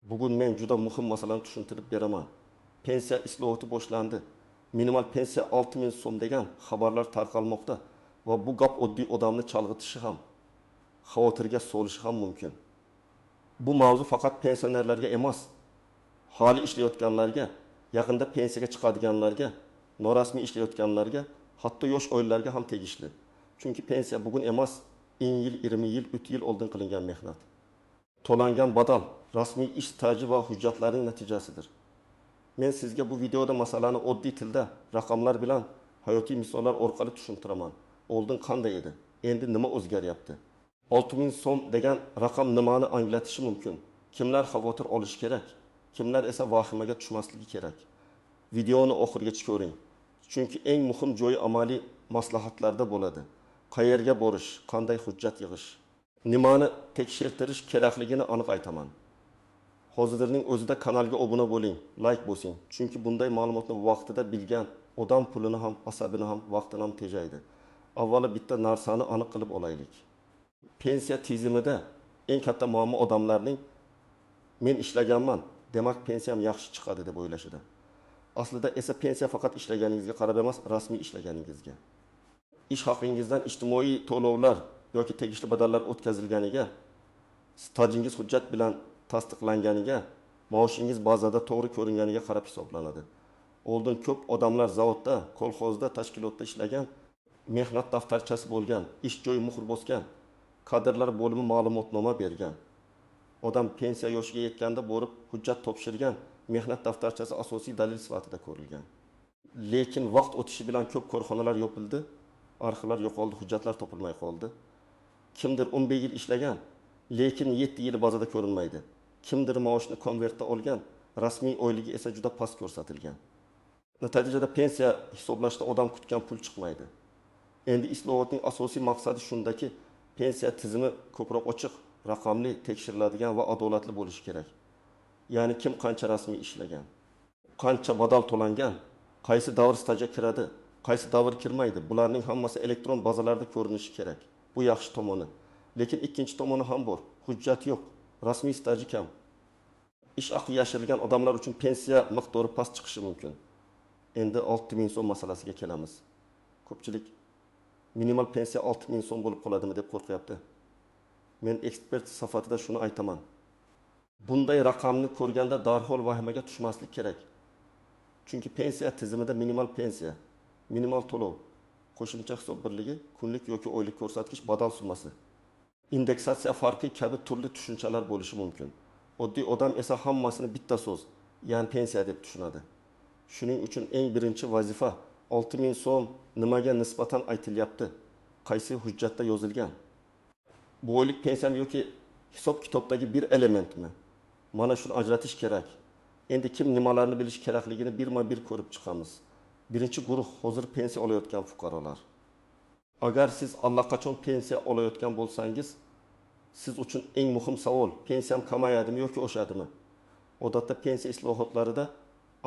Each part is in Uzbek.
Bugun men juda muhim masalani tushuntirib beraman. Pensiya islohoti boshlandi. Minimal pensiya 6000 so'm degan xabarlar tarqalmoqda va bu gap oddiy odamni chalg'itishi ham, xavotirga solishi ham mumkin. Bu mavzu faqat pensionerlarga emas, hali ishlayotganlarga, yaqinda pensiyaga chiqadiganlarga, norasmiy ishlayotganlarga, hatto yosh oilalarga ham tegishli. Chunki pensiya bugun emas, 10 yil, 20 yil, 3 yil oldin qilingan mehnat. To'langan badal, rasmiy ish staji va hujjatlarning natijasidir. Men sizga bu videoda masalani oddiy tilda, raqamlar bilan, hayotiy misollar orqali tushuntiraman. Oldin qanday edi? Endi nima o'zgaryapti? 6000 so'm degan raqam nimani anglatishi mumkin? Kimlar xavotir olishi kerak? Kimlar esa vahimaga tushmasligi kerak? Videoni oxirigacha ko'ring. Chunki eng muhim joyi amaliy maslahatlarda bo'ladi. Qayerga borish, qanday hujjat yig'ish, nimani tekshirtirish kerakligini aniq aytaman. Hozirning o'zida kanalga obuna bo'ling, like bosing. Chunki bunday ma'lumotni vaqtida bilgan odam pulini ham, asabini ham, vaqtini ham tejaydi. Avvalo bitta narsani aniq qilib olaylik. Pensiya tizimida eng katta muammo odamlarning men ishlaganman, demak pensiyam yaxshi chiqadi deb o'ylashida. Aslida esa pensiya faqat ishlaganingizga qarab emas, rasmiy ishlaganingizga. Ish haqingizdan ijtimoiy to'lovlar yoki tegishli badallar o'tkazilganiga, stajingiz hujjat bilan tasdiqlanganiga, maoshingiz bazada to'g'ri ko'ringaniga qarab hisoblanadi. Oldin ko'p odamlar zavodda, kolxozda, tashkilotda ishlagan, mehnat daftarchasi bo'lgan, ish joyi muhr bosgan, kadrlar bo'limi ma'lumotnoma bergan. Odam pensiya yoshiga yetganda borib hujjat topshirgan, mehnat daftarchasi asosiy dalil sifatida ko'rilgan. Lekin vaqt o'tishi bilan ko'p korxonalar yopildi, arxivlar yo'qoldi, hujjatlar topilmay qoldi. Kimdir 15 yil ishlagan, lekin 7 yil bazada ko'rinmaydi. Kimdir maoshni konvertda olgan, rasmiy oyligi esa juda past ko'rsatilgan. Natijada pensiya hisoblashda odam kutgan pul chiqmaydi. Endi islohotning asosiy maqsadi shundaki, pensiya tizimi ko'proq ochiq, raqamli, tekshiriladigan va adolatli bo'lishi kerak. Ya'ni kim qancha rasmiy ishlagan, qancha badal to'langan, qaysi davr stajga kiradi, qaysi davr kirmaydi, bularning hammasi elektron bazalarda ko'rinishi kerak. Bu yaxshi tomoni. Lekin ikkinchi tomoni ham bor. Hujjat yo'q, rasmiy staji kam. Ish haqi yashirilgan odamlar uchun pensiya miqdori past chiqishi mumkin. Endi 6000 so'm masalasiga kelamiz. Ko'pchilik minimal pensiya 6000 so'm bo'lib qoladimi deb qo'rqyapti. Men ekspert sifatida shuni aytaman. Bunday raqamni ko'rganda darhol vahimaga tushmaslik kerak. Chunki pensiya tizimida minimal pensiya, minimal to'lov, qo'shimcha hisob birligi, kunlik yoki oylik ko'rsatkich badal summasi, indeksatsiya farqi kabi turli tushunchalar bo'lishi mumkin. Oddiy odam esa hammasini bitta so'z, ya'ni pensiya deb tushunadi. Shuning uchun eng birinchi vazifa 6000 so'm nimaga nisbatan aytilyapti? Qaysi hujjatda yozilgan? Bu oylik pensiyam yoki hisob kitobdagi bir elementmi? Mana shuni ajratish kerak. Endi kim nimalarni bilish kerakligini birma-bir ko'rib chiqamiz. Birinchi guruh hozir pensiya olayotgan fuqarolar. Agar siz allaqachon pensiya olayotgan bo'lsangiz, siz uchun eng muhim savol, pensiyam kamayadimi yoki oshadimi? Odatda pensiya islohotlarida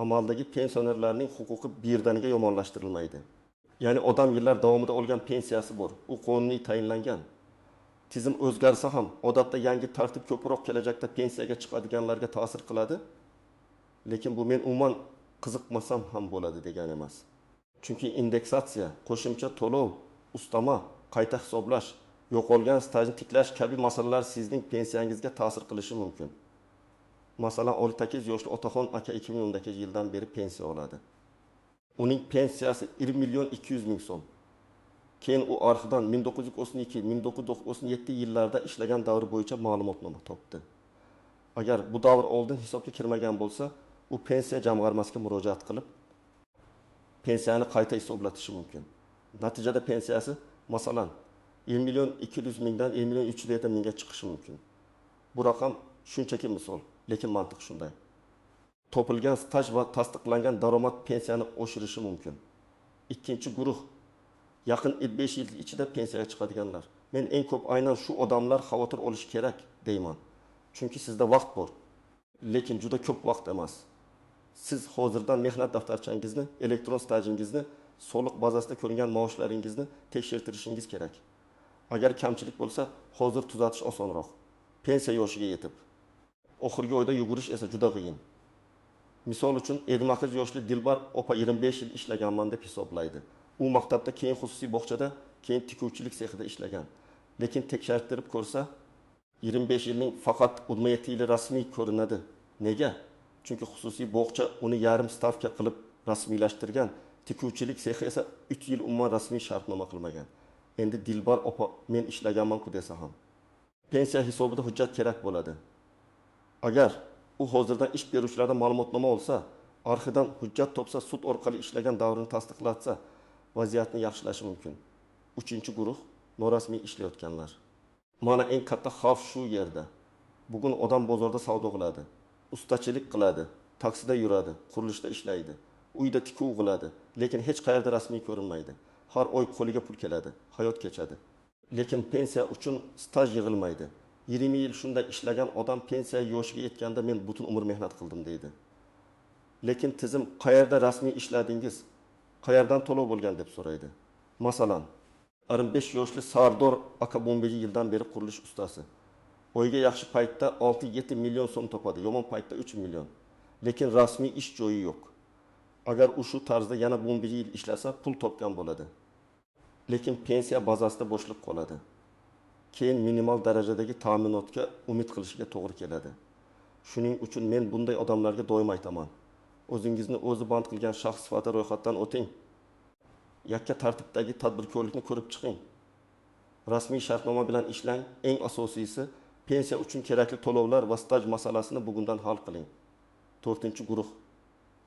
amaldagi pensionerlarning huquqi birdaniga yomonlashtirilmaydi. Ya'ni odam yillar davomida olgan pensiyasi bor, u qonuniy tayinlangan. Tizim o'zgarsa ham, odatda yangi tartib ko'proq kelajakda pensiyaga chiqadiganlarga ta'sir qiladi. Lekin bu men umuman qiziqmasam ham bo'ladi degan emas. Chunki indeksatsiya, qo'shimcha to'lov, ustama, qayta hisoblash, yo'qolgan stajni tiklash kabi masalalar sizning pensiyangizga ta'sir qilishi mumkin. Masalan, Oltakiz yoshli Otaxon aka 2010 yildan beri pensiya oladi. Uning pensiyasi 1.200.000 so'm. Keyin u arxivdan 1932-1997 yillarda ishlagan davri bo'yicha ma'lumotnoma topdi. Agar bu davr oldin hisobga kirmagan bo'lsa, u pensiya jamg'armasiga murojaat qilib, pensiyani qayta hisoblatishi mumkin. Natijada pensiyasi masalan 1.200.000 dan 1.300.000 ga chiqishi mumkin. Bu raqam shunchaki misol, lekin mantiq shunday. Topilgan staj va tasdiqlangan daromad pensiyani oshirishi mumkin. Ikkinchi guruh yaqin 5 yil ichida pensiyaga chiqadiganlar. Men eng ko'p aynan shu odamlar xavotir olishi kerak deyman. Chunki sizda vaqt bor, lekin juda ko'p vaqt emas. Siz hozirdan mehnat daftarchangizni, elektron stajingizni, soliq bazasida ko'ringan maoshlaringizni tekshirtirishingiz kerak. Agar kamchilik bo'lsa, hozir tuzatish osonroq. Pensiya yoshiga yetib Oxirgi oyda yugurish esa juda qiyin. Misol uchun, Edmaqiz yoshli Dilbar opa 25 yil ishlaganman deb hisoblaydi. U maktabda, keyin xususiy bog'chada, keyin tikuvchilik sexida ishlagan. Lekin tekshirtirib ko'rsa, 25 yilning faqat 17 yili rasmiy ko'rinadi. Nega? Chunki xususiy bog'cha uni yarim stavka qilib rasmiylashtirgan, tikuvchilik sexi esa 3 yil umuman rasmiy shartnoma qilmagan. Endi Dilbar opa men ishlaganman-ku desa ham pensiya hisobida hujjat kerak bo'ladi. Agar u hozirdan ish beruvchilardan ma'lumotnoma olsa, arxidan hujjat topsa, sud orqali ishlagan davrini tasdiqlatsa, vaziyatni yaxshilashi mumkin. 3-guruh norasmiy ishlayotganlar. Mana eng katta xavf shu yerda. Bugun odam bozorda savdo qiladi, ustachilik qiladi, taksida yuradi, qurilishda ishlaydi, uyda tikuv qiladi, lekin hech qayerda rasmiy ko'rinmaydi. Har oy qo'liga pul keladi, hayot kechadi. Lekin pensiya uchun staj yig'ilmaydi. 20 yil shunday ishlagan odam pensiya yoshiga yetganda men butun umr mehnat qildim deydi. Lekin tizim qayerda rasmiy ishladingiz, qayerdan to'lov bo'lgan deb so'raydi. Masalan, 25 yoshli Sardor aka 11 yildan beri qurilish ustasi. Oyga yaxshi paytda 6-7 million so'm topadi, yomon paytda 3 million. Lekin rasmiy ish joyi yo'q. Agar u shu tarzda yana 11 yil ishlasa, pul topgan bo'ladi. Lekin pensiya bazasida bo'shliq qoladi. Keyin minimal darajadagi ta'minotga umid qilishiga to'g'ri keladi. Shuning uchun men bunday odamlarga doim aytaman. O'zingizni o'zi band qilgan shaxs sifatida ro'yxatdan o'ting. Yakka tartibdagi tadbirkorlikni ko'rib chiqing. Rasmiy shartnoma bilan ishlang. Eng asosiysi pensiya uchun kerakli to'lovlar va staj masalasini bugundan hal qiling. 4-guruh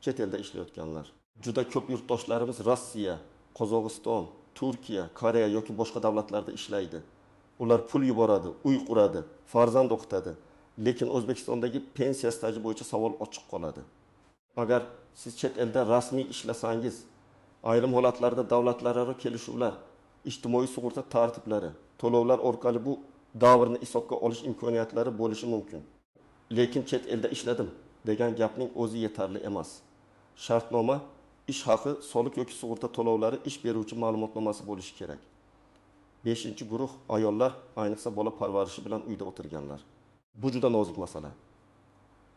chet elda ishlayotganlar. Juda ko'p yurtdoshlarimiz Rossiya, Qozog'iston, Turkiya, Koreya yoki boshqa davlatlarda ishlaydi. Ular pul yuboradi, uy quradi, farzand o'qitadi. Lekin O'zbekistondagi pensiya staji bo'yicha savol ochiq qoladi. Agar siz chet elda rasmiy ishlasangiz, ayrim holatlarda davlatlararo kelishuvlar, ijtimoiy sug'urta tartiblari, to'lovlar orqali bu davrni hisobga olish imkoniyatlari bo'lishi mumkin. Lekin chet elda ishladim degan gapning o'zi yetarli emas. Shartnoma, ish haqi, soliq yoki sug'urta to'lovlari, ish beruvchi ma'lumotnomasi bo'lishi kerak. 5-guruh ayollar, ayniqsa bola parvarishi bilan uyda o'tirganlar. Bu juda nozik masala.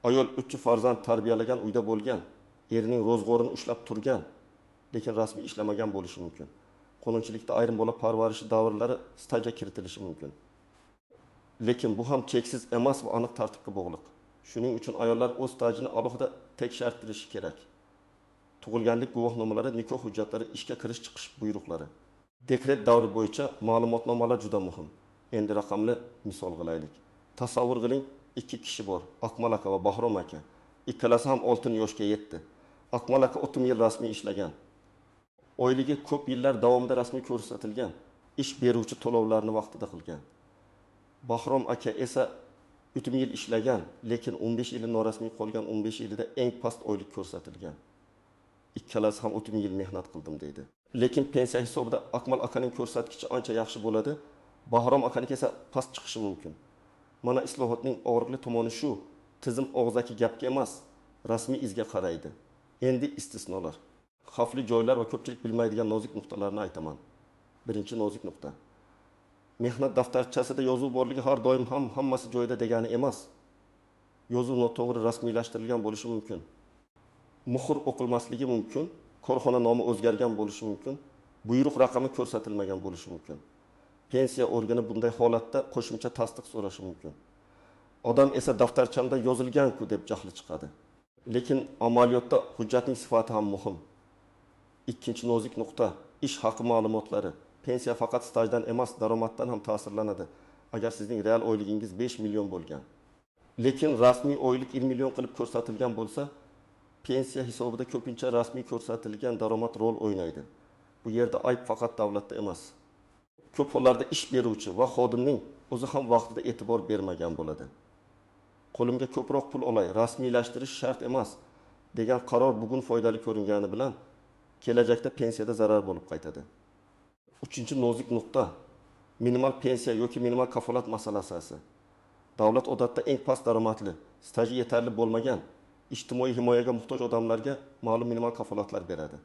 Ayol 3 farzand tarbiyalagan uyda bo'lgan, erining ro'zg'orini ushlab turgan, lekin rasmiy ishlamagan bo'lishi mumkin. Qonunchilikda ayrim bola parvarishi davrlari stajga kiritilishi mumkin. Lekin bu ham cheksiz emas va aniq tartibga bog'liq. Shuning uchun ayollar o'z stajini alohida tekshirtirishi kerak. Tug'ilganlik guvohnomalari, nikoh hujjatlari, ishga kirish-chiqish buyruqlari. Dekret davri bo'yicha ma'lumotnomalar juda muhim. Endi raqamli misol qilaylik. Tasavvur qiling, 2 kishi bor, Akmal aka va Bahrom aka. Ikkalasi ham oltin yoshga yetdi. Akmal aka 30 yil rasmiy ishlagan. Oyligi ko'p yillar davomida rasmiy ko'rsatilgan. Ish beruvchi to'lovlarni vaqtida qilgan. Bahrom aka esa 30 yil ishlagan, lekin 15 yili norasmiy qolgan, 15 yilida eng past oylik ko'rsatilgan. Ikkalasi ham 30 yil mehnat qildim deydi. Lekin pensiya hisobida Akmal akaning ko'rsatkichi ancha yaxshi bo'ladi, Bahrom akaniki esa past chiqishi mumkin. Mana islohotning og'riqli tomoni shu, tizim og'zaki gapga emas, rasmiy izga qaraydi. Endi istisnolar. Xavfli joylar va ko'pchilik bilmaydigan nozik nuqtalarni aytaman. Birinchi nozik nuqta. Mehnat daftarchasida yozuv borligi har doim ham hammasi joyida degani emas. Yozuv noto'g'ri rasmiylashtirilgan bo'lishi mumkin. Muhr o'qilmasligi mumkin, korxona nomi o'zgargan bo'lishi mumkin, buyruq raqami ko'rsatilmagan bo'lishi mumkin. Pensiya organi bunday holatda qo'shimcha tasdiq so'rashi mumkin. Odam esa daftarchamda yozilgan-ku deb jahli chiqadi. Lekin amaliyotda hujjatning sifati ham muhim. Ikkinchi nozik nuqta, ish haqi ma'lumotlari. Pensiya faqat stajdan emas, daromaddan ham ta'sirlanadi. Agar sizning real oyligingiz 5 million bo'lgan, lekin rasmiy oylik 20 million qilib ko'rsatilgan bo'lsa, pensiya hisobida ko'pincha rasmiy ko'rsatilgan daromad rol o'ynaydi. Bu yerda ayb faqat davlatda emas. Ko'p hollarda ish beruvchi va xodimning o'zi ham vaqtida e'tibor bermagan bo'ladi. Qo'limga ko'proq pul olay, rasmiylashtirish shart emas degan qaror bugun foydali ko'ringani bilan kelajakda pensiyada zarar bo'lib qaytadi. Uchinchi nozik nuqta, minimal pensiya yoki minimal kafolat masalasi. Davlat odatda eng past daromadli, staji yetarli bo'lmagan, ijtimoiy himoyaga muhtoj odamlarga ma'lum minimal kafolatlar beradi.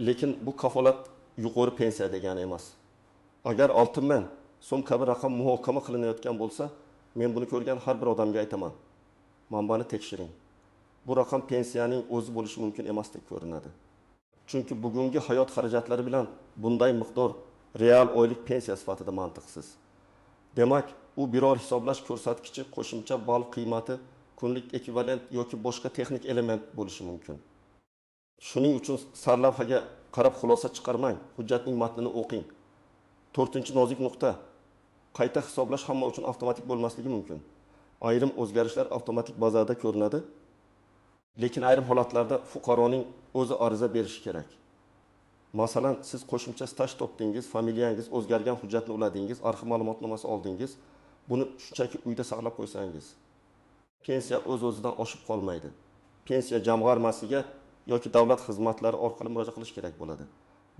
Lekin bu kafolat yuqori pensiya degani emas. Agar 6 so'm kabi raqam muhokama qilinayotgan bo'lsa, men buni ko'rgan har bir odamga aytaman. Manbani tekshiring. Bu raqam pensiyaning o'zi bo'lishi mumkin emasdek ko'rinadi. Chunki bugungi hayot xarajatlari bilan bunday miqdor real oylik pensiya sifatida mantiqsiz. Demak, u biror hisoblash ko'rsatkichi qo'shimcha ball qiymati, kunlik ekvivalent yoki boshqa texnik element bo'lishi mumkin. Shuning uchun sarlavhaga qarab xulosa chiqarmang, hujjatning matnini o'qing. 4-nozik nuqta. Qayta hisoblash hamma uchun avtomatik bo'lmasligi mumkin. Ayrim o'zgarishlar avtomatik bazada ko'rinadi, lekin ayrim holatlarda fuqaroning o'zi ariza berishi kerak. Masalan, siz qo'shimcha staj topdingiz, familiyangiz o'zgargan hujjatni uladingiz, arxiv ma'lumotnomasi oldingiz, buni shunchaki uyda saqlab qo'ysangiz, pensiya o'z-o'zidan oshib qolmaydi. Pensiya jamg'armasiga yoki davlat xizmatlari orqali murojaat qilish kerak bo'ladi.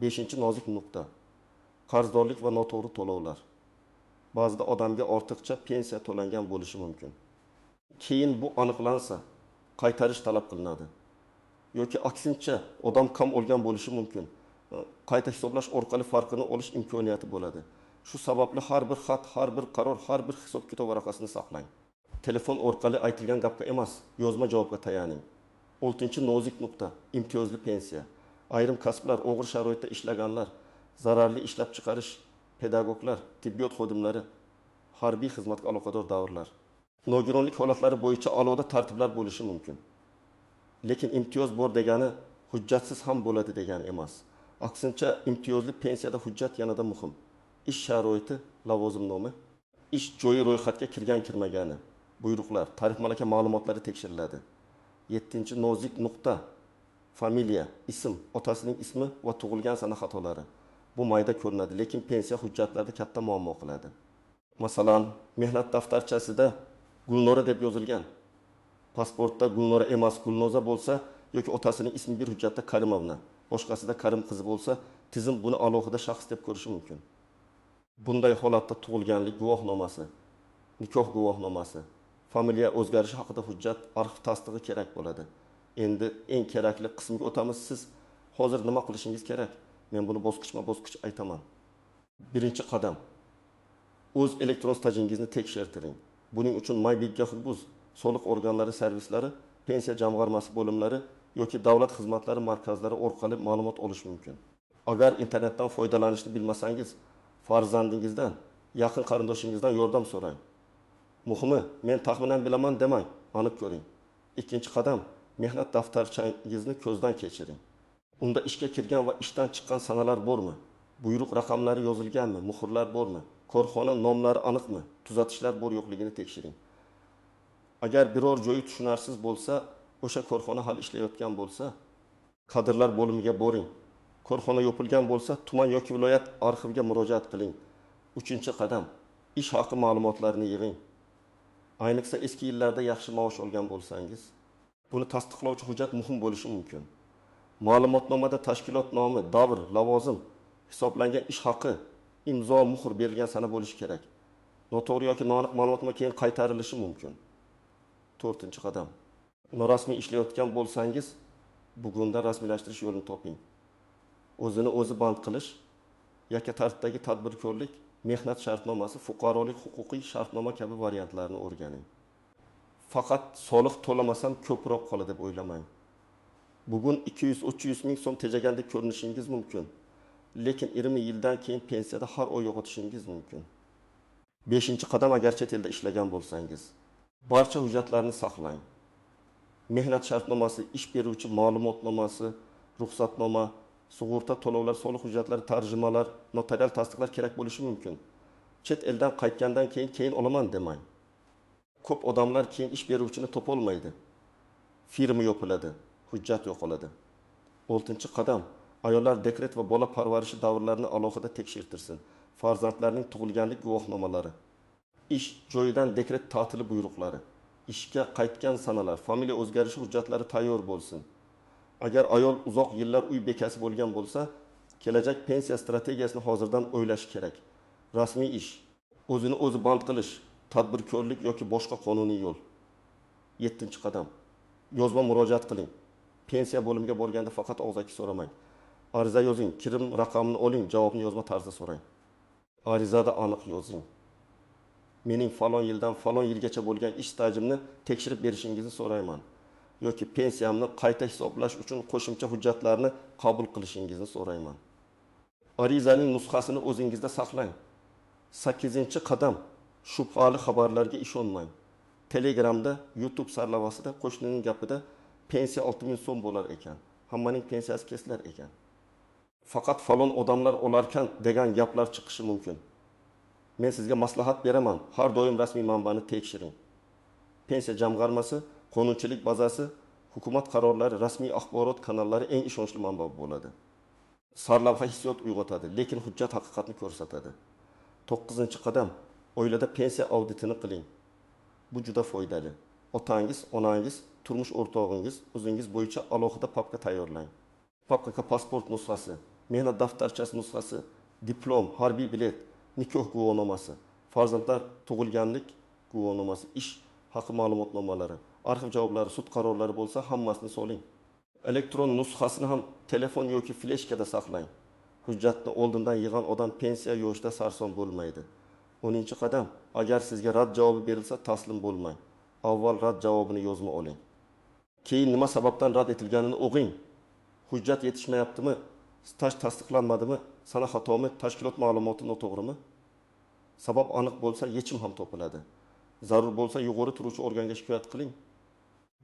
5-nozik nuqta. Qarzdorlik va noto'g'ri to'lovlar. Ba'zida odamga ortiqcha pensiya to'langan bo'lishi mumkin. Keyin bu aniqlansa, qaytarish talab qilinadi. Yoki aksincha, odam kam olgan bo'lishi mumkin. Qayta hisoblash orqali farqini olish imkoniyati bo'ladi. Shu sababli har bir xat, har bir qaror, har bir hisob-kitob varaqasini saqlang. Telefon orqali aytilgan gapga emas, yozma javobga tayaning. 6-nozik nuqta. Imtiyozli pensiya. Ayrim kasblar, og'ir sharoitda ishlaganlar, zararli ishlab chiqarish, pedagoglar, tibbiyot xodimlari, harbiy xizmatga aloqador davrlar. Nogironlik holatlari bo'yicha alohida tartiblar bo'lishi mumkin. Lekin imtiyoz bor degani hujjatsiz ham bo'ladi degani emas. Aksincha, imtiyozli pensiyada hujjat yanada muhim. Ish sharoiti, lavozimnoma, ish joyi ro'yxatga kirgan-kirmagani, buyruqlar, tarif malaka ma'lumotlari tekshiriladi. 7-nozik nuqta. Familiya, ism, otasining ismi va tug'ilgan sana xatolari. Bu mayda ko'rinadi, lekin pensiya hujjatlarida katta muammo qiladi. Masalan, mehnat daftarchasida Gulnora deb yozilgan. Pasportda Gulnora emas, Gulnoza bo'lsa yoki otasining ismi bir hujjatda Karimovna, boshqasida Karim qizi bo'lsa, tizim buni alohida shaxs deb ko'rishi mumkin. Bunday holatda tug'ilganlik guvohnomasi, nikoh guvohnomasi, familiya o'zgarishi haqida hujjat, arxiv tasdig'i kerak bo'ladi. Endi eng kerakli qismga o'tamiz. Siz hozir nima qilishingiz kerak? Men buni bosqichma-bosqich aytaman. 1-qadam. O'z elektron stajingizni tekshirtiring. Buning uchun Maybigga Xudbuz, soliq organlari servislari, pensiya jamg'armasi bo'limlari yoki davlat xizmatlari markazlari orqali ma'lumot olish mumkin. Agar internetdan foydalanishni bilmasangiz, farzandingizdan, yaqin qarindoshingizdan yordam so'rang. Muhimi, men taxminan bilaman demang, aniq ko'ring. 2-qadam, mehnat daftarchangizni ko'zdan kechiring. Unda ishga kirgan va ishdan chiqqan sanalar bormi? Buyruq raqamlari yozilganmi? Muhrlar bormi? Korxona nomlari aniqmi? Tuzatishlar bor yo'qligini tekshiring. Agar biror joyi tushunarsiz bo'lsa, o'sha korxona hali ishlayotgan bo'lsa, kadrlar bo'limiga boring. Korxona yopilgan bo'lsa, tuman yoki viloyat arxiviga murojaat qiling. 3-qadam, ish haqi ma'lumotlarini yig'ing. Ayniqsa eski yillarda yaxshi maosh olgan bo'lsangiz, buni tasdiqlovchi hujjat muhim bo'lishi mumkin. Ma'lumotnomada tashkilot nomi, davr, lavozim, hisoblangan ish haqi, imzo, muhr berilgan sana bo'lishi kerak. Noto'g'ri yoki noaniq ma'lumotma keyin qaytarilishi mumkin. 4-qadam. Norasmiy ishlayotgan bo'lsangiz, bugundan rasmiylashtirish yo'lini toping. O'zini o'zi band qilish, yakka tartibdagi tadbirkorlik, mehnat shartnomasi, fuqarolik huquqiy shartnoma kabi variantlarni o'rganing. Faqat soliq to'lamasam ko'proq qoladi deb o'ylamang. Bugun 200-300 ming so'm tejagandek ko'rinishingiz mumkin. Lekin 20 yildan keyin pensiyada har oy yo'qotishingiz mumkin. 5-qadam, agar chet elda ishlagan bo'lsangiz, barcha hujjatlarni saqlang. Mehnat shartnomasi, ish beruvchi ma'lumotnomasi, ruxsatnoma, sug'urta to'lovlar, soliq hujjatlari, tarjimalar, notarial tasdiqlar kerak bo'lishi mumkin. Chet eldan qaytgandan keyin olaman demang. Ko'p odamlar keyin ish beruvchini topolmaydi. Firma yopiladi, hujjat yo'qoladi. 6-qadam, ayollar dekret va bola parvarishi davrlarini alohida tekshirtirsin. Farzandlarning tug'ilganlik guvohnomalari, ish joyidan dekret ta'tili buyruqlari, ishga qaytgan sanalar, familiya o'zgarishi hujjatlari tayyor bo'lsin. Agar ayol uzoq yillar uy bekasi bo'lgan bo'lsa, kelajak pensiya strategiyasini hozirdan o'ylash kerak. Rasmiy ish, o'zini o'zi band qilish, tadbirkorlik yoki boshqa qonuniy yo'l. 7-qadam. Yozma murojaat qiling. Pensiya bo'limiga borganda faqat og'zaki so'ramang. Ariza yozing, kirim raqamini oling, javobni yozma tarzda so'rang. Arizada aniq yozing. mening falon yildan falon yilgacha bo'lgan ish stajimni tekshirib berishingizni so'rayman. Yoki pensiyamni qayta hisoblash uchun qo'shimcha hujjatlarni qabul qilishingizni so'rayman. Arizaning nusxasini o'zingizda saqlang. 8-qadam shubhali xabarlarga ishonmang. Telegramda, YouTube sarlavasida qo'shnining gapida pensiya 6000 so'm bo'lar ekan. Hammaning pensiyasi kesilar ekan. Faqat falon odamlar olarkan degan gaplar chiqishi mumkin. Men sizga maslahat beraman. Har doim rasmiy manbani tekshiring. Pensiya jamg'armasi, qonunchilik bazasi, hukumat qarorlari, rasmiy axborot kanallari eng ishonchli manba bo'ladi. Sarlavha hissiyot uyg'otadi, lekin hujjat haqiqatni ko'rsatadi. 9-qadam, oilada pensiya auditini qiling. Bu juda foydali. Otangiz, onangiz, turmush o'rtog'ingiz o'zingiz bo'yicha alohida papka tayyorlang. Papkaga pasport nusxasi, mehnat daftarchasi nusxasi, diplom, harbiy bilet, nikoh guvohnomasi, farzandlar tug'ilganlik guvohnomasi, ish haqi ma'lumotnomalari, arxiv javoblari, sud qarorlari bo'lsa hammasini soling. Elektron nusxasini ham telefon yoki fleshkada saqlang. Hujjatni oldindan yig'an odam pensiya yo'shda sarson bo'lmaydi. 10-qadam, agar sizga rad javobi berilsa, taslim bo'lmang. Avval rad javobini yozma oling. Keyin nima sababdan rad etilganini o'qing. Hujjat yetishmayaptimi? Staj tasdiqlanmadimi? Sana xatomi? Tashkilot ma'lumoti noto'g'rimi? Sabab aniq bo'lsa, yechim ham topiladi. Zarur bo'lsa, yuqori turuvchi organga shikoyat qiling.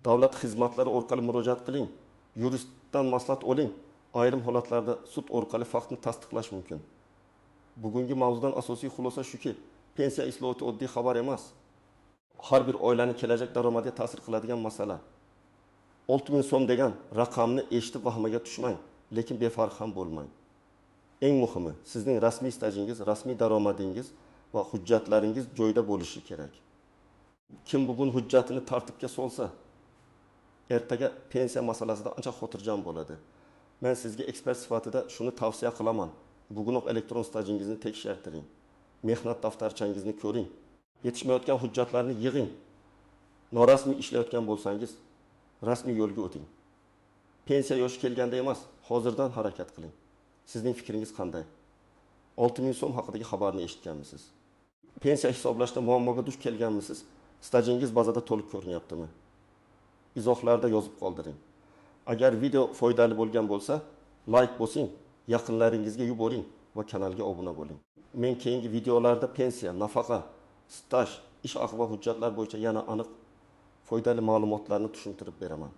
Davlat xizmatlari orqali murojaat qiling. Yuristdan maslahat oling. Ayrim holatlarda sud orqali faktni tasdiqlash mumkin. Bugungi mavzudan asosiy xulosa shuki, pensiya islohoti oddiy xabar emas. Har bir oilaning kelajak daromadiga ta'sir qiladigan masala. 6000 so'm degan raqamni eshitib vahmaga tushmang, lekin befarq ham bo'lmang. Eng muhimi, sizning rasmiy stajingiz, rasmiy daromadingiz va hujjatlaringiz joyida bo'lishi kerak. Kim bugun hujjatini tartibga solsa, ertaga pensiya masalasida ancha xotirjam bo'ladi. Men sizga ekspert sifatida shuni tavsiya qilaman. Bugunoq elektron stajingizni tekshirtiring. Mehnat daftarchangizni ko'ring. Yetishmayotgan hujjatlarni yig'ing. Norasmiy ishlayotgan bo'lsangiz, rasmiy yo'lga o'ting. Pensiya yoshi kelganda emas, hozirdan harakat qiling. Sizning fikringiz qanday? 6000 so'm haqidagi xabarni eshitganmisiz? Pensiya hisoblashda muammoga duch kelganmisiz? Stajingiz bazada to'liq ko'rinyaptimi? Izohlarda yozib qoldiring. Agar video foydali bo'lgan bo'lsa, like bosing, yaqinlaringizga yuboring va kanalga obuna bo'ling. Men keyingi videolarda pensiya, nafaqa, staj, ish haqi va hujjatlar bo'yicha yana aniq foydali ma'lumotlarni tushuntirib beraman.